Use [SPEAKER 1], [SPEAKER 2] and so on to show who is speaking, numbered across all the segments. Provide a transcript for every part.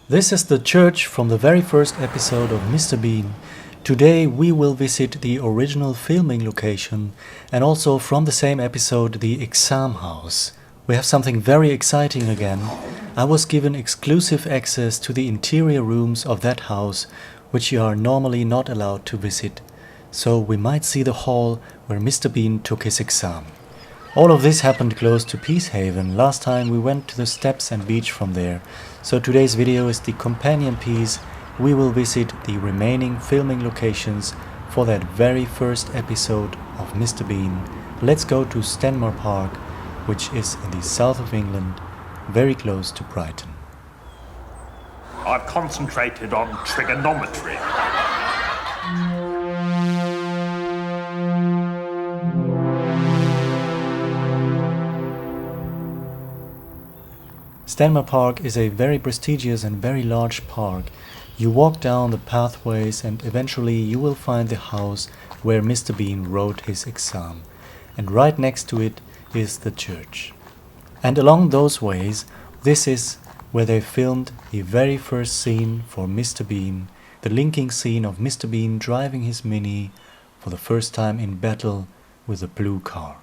[SPEAKER 1] This is the church from the very first episode of Mr. Bean. Today we will visit the original filming location and also from the same episode the exam house. We have something very exciting again. I was given exclusive access to the interior rooms of that house, which you are normally not allowed to visit. So we might see the hall where Mr. Bean took his exam. All of this happened close to Peacehaven. Last time we went to the steps and beach from there. So today's video is the companion piece. We will visit the remaining filming locations for that very first episode of Mr. Bean. Let's go to Stanmore Park, which is in the south of England, very close to Brighton.
[SPEAKER 2] I've concentrated on trigonometry.
[SPEAKER 1] Stanmore Park is a very prestigious and very large park. You walk down the pathways and eventually you will find the house where Mr. Bean wrote his exam. And right next to it is the church. And along those ways, this is where they filmed the very first scene for Mr. Bean, the linking scene of Mr. Bean driving his Mini for the first time in battle with a blue car.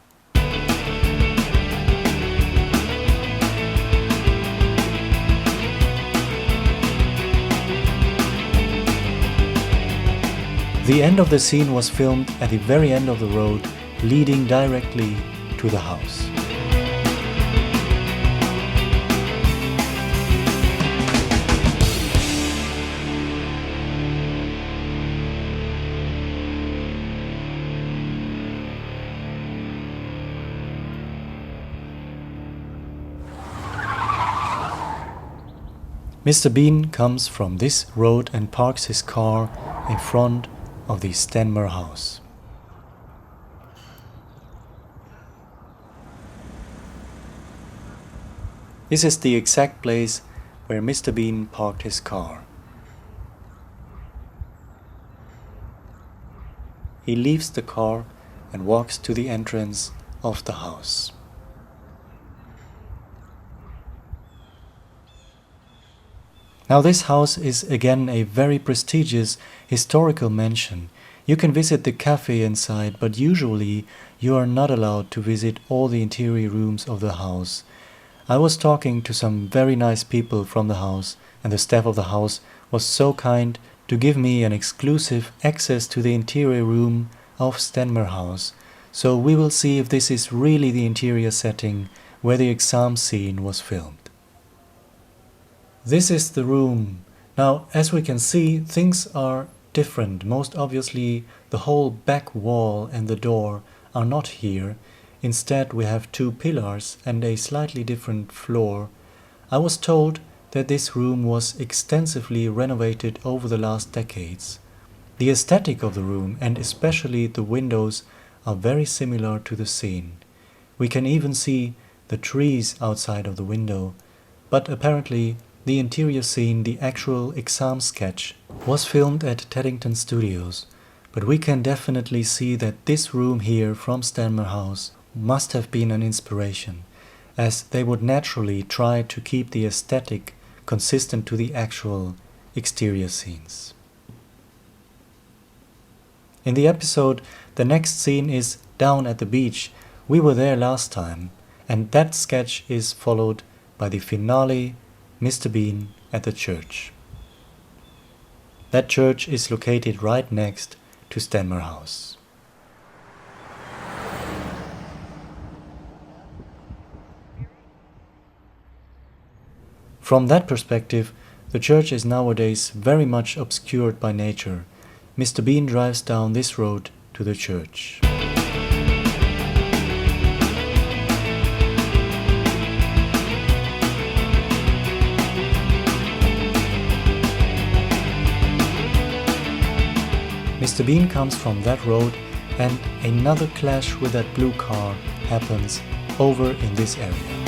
[SPEAKER 1] The end of the scene was filmed at the very end of the road, leading directly to the house. Mr. Bean comes from this road and parks his car in front of the Stanmore house. This is the exact place where Mr. Bean parked his car. He leaves the car and walks to the entrance of the house. Now this house is again a very prestigious historical mansion. You can visit the cafe inside, but usually you are not allowed to visit all the interior rooms of the house. I was talking to some very nice people from the house, and the staff of the house was so kind to give me an exclusive access to the interior room of Stanmore House. So we will see if this is really the interior setting where the exam scene was filmed. This is the room. Now, as we can see, things are different. Most obviously, the whole back wall and the door are not here. Instead, we have two pillars and a slightly different floor. I was told that this room was extensively renovated over the last decades. The aesthetic of the room, and especially the windows, are very similar to the scene. We can even see the trees outside of the window, but apparently the interior scene, the actual exam sketch, was filmed at Teddington Studios, but we can definitely see that this room here from Stanmore House must have been an inspiration, as they would naturally try to keep the aesthetic consistent to the actual exterior scenes. In the episode, the next scene is down at the beach. We were there last time, and that sketch is followed by the finale, Mr. Bean at the church. That church is located right next to Stanmore House. From that perspective, the church is nowadays very much obscured by nature. Mr. Bean drives down this road to the church. Mr. Bean comes from that road and another clash with that blue car happens over in this area.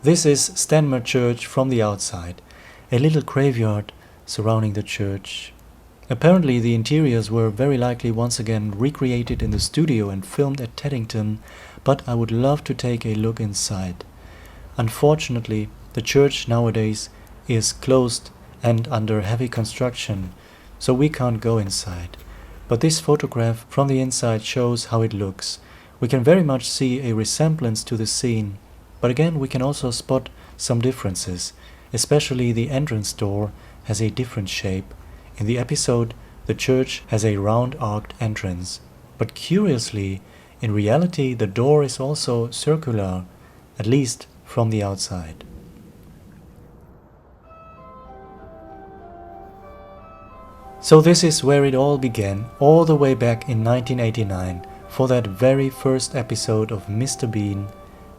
[SPEAKER 1] This is Stanmer Church from the outside, a little graveyard surrounding the church. Apparently the interiors were very likely once again recreated in the studio and filmed at Teddington, but I would love to take a look inside. Unfortunately, the church nowadays is closed and under heavy construction, so we can't go inside. But this photograph from the inside shows how it looks. We can very much see a resemblance to the scene, but again we can also spot some differences, especially the entrance door has a different shape. In the episode, the church has a round-arced entrance, but curiously, in reality the door is also circular, at least from the outside. So this is where it all began, all the way back in 1989, for that very first episode of Mr. Bean,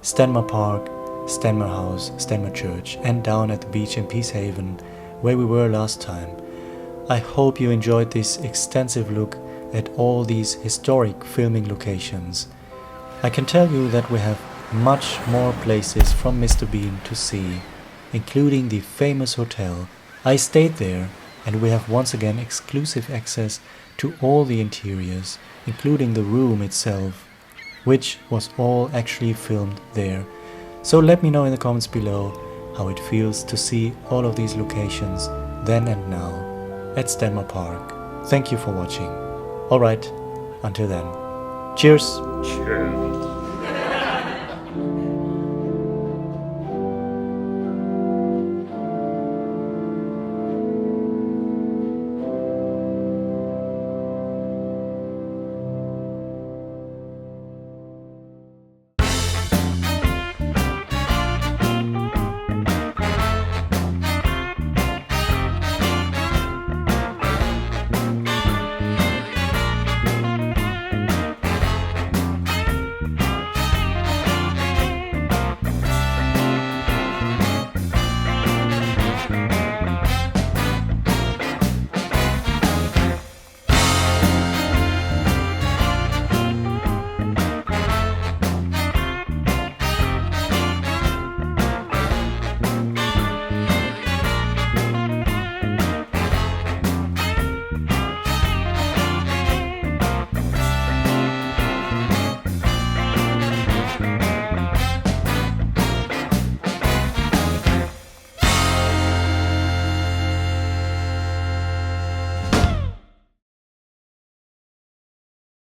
[SPEAKER 1] Stanmer Park, Stanmer House, Stanmer Church, and down at the beach in Peacehaven, where we were last time. I hope you enjoyed this extensive look at all these historic filming locations. I can tell you that we have much more places from Mr. Bean to see, including the famous hotel. I stayed there, and we have once again exclusive access to all the interiors, including the room itself, which was all actually filmed there. So let me know in the comments below how it feels to see all of these locations then and now at Stanmer Park. Thank you for watching. Alright, until then. Cheers!
[SPEAKER 2] Cheers.